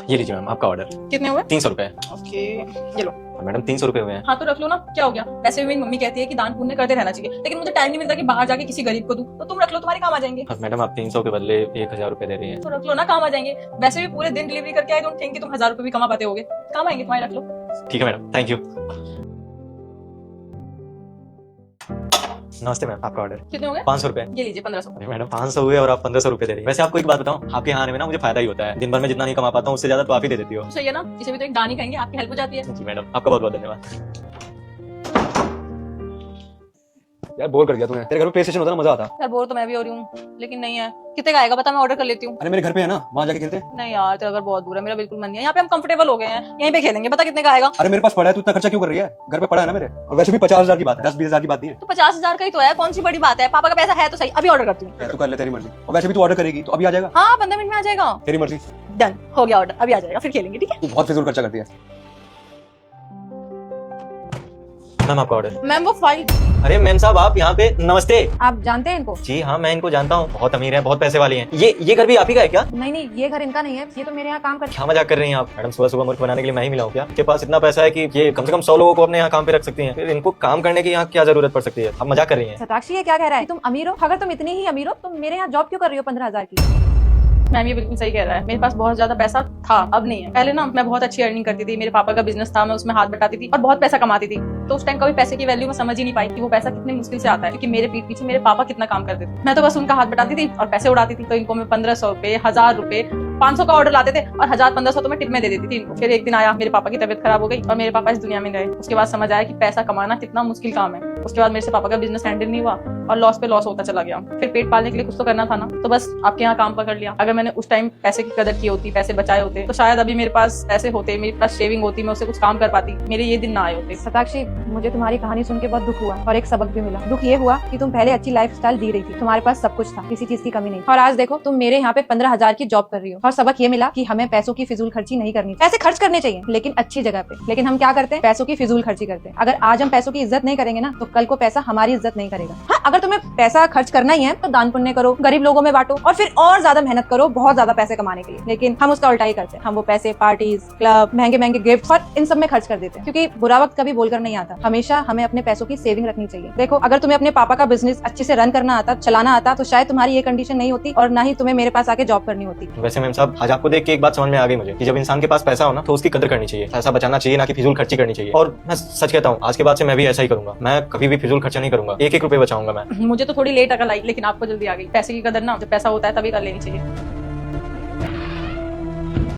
ये लीजिए मैम आपका ऑर्डर। कितने हुए? 300 रुपए। ओके, ये लो। मैडम 300 रुपए हुए हैं। हाँ तो रख लो ना, क्या हो गया? वैसे भी मेरी मम्मी कहती है कि दान पुण्य करते रहना चाहिए, लेकिन मुझे टाइम नहीं मिलता कि बाहर जाके किसी गरीब को दूं, तो तुम रख लो, तुम्हारे काम आ जाएंगे। मैडम आप 300 के बदले 1000 रुपए दे रही हैं। तो रख लो ना, काम आ जाएंगे। वैसे भी पूरे दिन डिलीवरी करके आए, डोंट थिंक कि तुम 1000 रुपए भी कमा पाते होगे। काम आएंगे तुम्हारे, रख लो। ठीक है मैडम, थैंक यू। नमस्ते मैम, आपका ऑर्डर। कितने हो गए? 500 रुपए। ये लीजिए 1500। अरे मैडम 500 हुए और आप 1500 रुपए दे रही हैं। वैसे आपको एक बात बताऊं, आपके यहाँ आने में ना मुझे फायदा ही होता है। दिन भर में जितना नहीं कमा पाता हूँ उससे ज्यादा तो आप ही दे देती हो। सही है ना, इसे भी तो एक दान ही कहेंगे, आपकी हेल्प हो जाती है। जी मैडम, आपका बहुत बहुत धन्यवाद। यार बोर कर दिया तूने। तेरे घर पे प्ले स्टेशन होता ना मजा आता। यार बोर तो मैं भी हो रही हूँ, लेकिन नहीं है। कितने का आएगा बता, मैं ऑर्डर कर लेती हूँ। अरे मेरे घर पे है ना, वहाँ जाके खेलते। नहीं यार, तेरा घर बहुत दूर है, मेरा बिल्कुल मन नहीं है। यहाँ पे हम कंफर्टेबल हो गए हैं, यहीं पे खेलेंगे। बता कितने का आएगा? अरे मेरे पास पड़ा है, तू इतना खर्चा क्यों कर रही है? घर पे पड़ा है ना मेरे। और वैसे भी 50,000 की बात है, 10-20,000 की बात नहीं है। तो 50,000 का ही तो है, कौन सी बड़ी बात है? पापा का पैसा है तो सही, अभी ऑर्डर करती हूँ। तू कर ले, तेरी मर्जी। और वैसे भी तू ऑर्डर करेगी तो अभी आ जाएगा। हाँ 15 मिनट में आ जाएगा। तेरी मर्जी। डन हो गया ऑर्डर, अभी आ जाएगा, फिर खेलेंगे। ठीक है तू बहुत फिजूल खर्चा करती है। मैम आपका ऑर्डर। मैम वो फाइल। अरे मैम साहब आप यहाँ पे। नमस्ते। आप जानते हैं इनको? जी हाँ, मैं इनको जानता हूँ, बहुत अमीर है, बहुत पैसे वाली हैं। ये घर भी आप ही का है क्या? नहीं नहीं, ये घर इनका नहीं है, ये तो मेरे यहाँ काम करते क्या मजाक कर रही हैं आप? मैडम सुबह सुबह मूर्ख बनाने के लिए मैं ही मिला हूँ क्या? आपके पास इतना पैसा है कि ये कम से कम 100 लोगों को अपने यहाँ काम पे रख सकती हैं। फिर इनको काम करने की यहाँ क्या जरूरत पड़ सकती है? आप मजाक कर रही हैं। सताक्षी ये क्या कह रहा है? तुम अमीर हो? अगर तुम इतनी ही अमीर हो, तुम मेरे यहाँ जॉब क्यों कर रही हो 15,000 की? मैम ये बिल्कुल सही कह रहा है, मेरे पास बहुत ज्यादा पैसा था, अब नहीं है। पहले ना मैं बहुत अच्छी अर्निंग करती थी, मेरे पापा का बिजनेस था, मैं उसमें हाथ बटाती थी और बहुत पैसा कमाती थी। तो उस टाइम कभी पैसे की वैल्यू में समझ ही नहीं पाई कि वो पैसा कितने मुश्किल से आता है, क्योंकि मेरे पीठ पीछे मेरे पापा कितना काम करते थे। मैं तो बस उनका हाथ बटाती थी और पैसे उड़ाती थी। तो इनको मैं 1500 रुपए, 1000 रुपए, 500 का ऑर्डर लाते थे और 1000-1500 तो मैं टिप में दे देती थी इनको। फिर एक दिन आया, मेरे पापा की तबीयत खराब हो गई और मेरे पापा इस दुनिया में गए। उसके बाद समझ आया कि पैसा कमाना कितना मुश्किल काम है। उसके बाद मेरे से पापा का बिजनेस हैंडल नहीं हुआ और लॉस पे लॉस होता चला गया। फिर पेट पालने के लिए कुछ तो करना था ना, तो बस आपके यहाँ काम पकड़ लिया। अगर मैंने उस टाइम पैसे की कदर की होती, पैसे बचाए होते, तो शायद अभी मेरे पास पैसे होते, मेरे पास सेविंग होती, मैं उससे कुछ काम कर पाती, मेरे ये दिन ना आए होते। सताक्षी मुझे तुम्हारी कहानी सुन के बहुत दुख हुआ और एक सबक भी मिला। दुख ये हुआ कि तुम पहले अच्छी लाइफस्टाइल जी रही थी, तुम्हारे पास सब कुछ था, किसी चीज की कमी नहीं। और आज देखो तुम मेरे यहाँ पे 15,000 की जॉब कर रही हो। और सबक ये मिला कि हमें पैसों की फिजूल खर्ची नहीं करनी। पैसे खर्च करने चाहिए लेकिन अच्छी जगह पे। लेकिन हम क्या करते हैं? पैसों की फिजूल खर्ची करते हैं। अगर आज हम पैसों की इज्जत नहीं करेंगे ना, तो कल को पैसा हमारी इज्जत नहीं करेगा। हाँ, अगर तुम्हें पैसा खर्च करना ही है तो दान पुण्य करो, गरीब लोगों में बांटो और फिर और ज्यादा मेहनत करो बहुत ज्यादा पैसे कमाने के लिए। लेकिन हम उसका उल्टा ही करते हैं। हम वो पैसे पार्टीज, क्लब, महंगे महंगे गिफ्ट और इन सब में खर्च कर देते हैं, क्योंकि बुरा वक्त कभी बोलकर नहीं आता। हमेशा हमें अपने पैसों की सेविंग रखनी चाहिए। देखो अगर तुम्हें अपने पापा का बिजनेस अच्छे से रन करना आता, चलाना आता, तो शायद तुम्हारी ये कंडीशन नहीं होती और ना ही तुम्हें मेरे पास आके जॉब करनी होती। वैसे मैम साहब आज आपको देख के एक बात समझ में आ गई मुझे कि जब इंसान के पास पैसा हो ना तो उसकी कदर करनी चाहिए, पैसा बचाना चाहिए, ना कि फिजूल खर्ची करनी चाहिए। और मैं सच कहता हूँ आज के बाद से मैं भी ऐसा ही करूंगा। मैं कभी भी फिजूल खर्चा नहीं करूंगा, एक एक रुपए बचाऊंगा मैं। मुझे तो थोड़ी लेट अकल आई, लेकिन आपको जल्दी आ गई। पैसे की कदर ना जब पैसा होता है तभी कर लेनी चाहिए।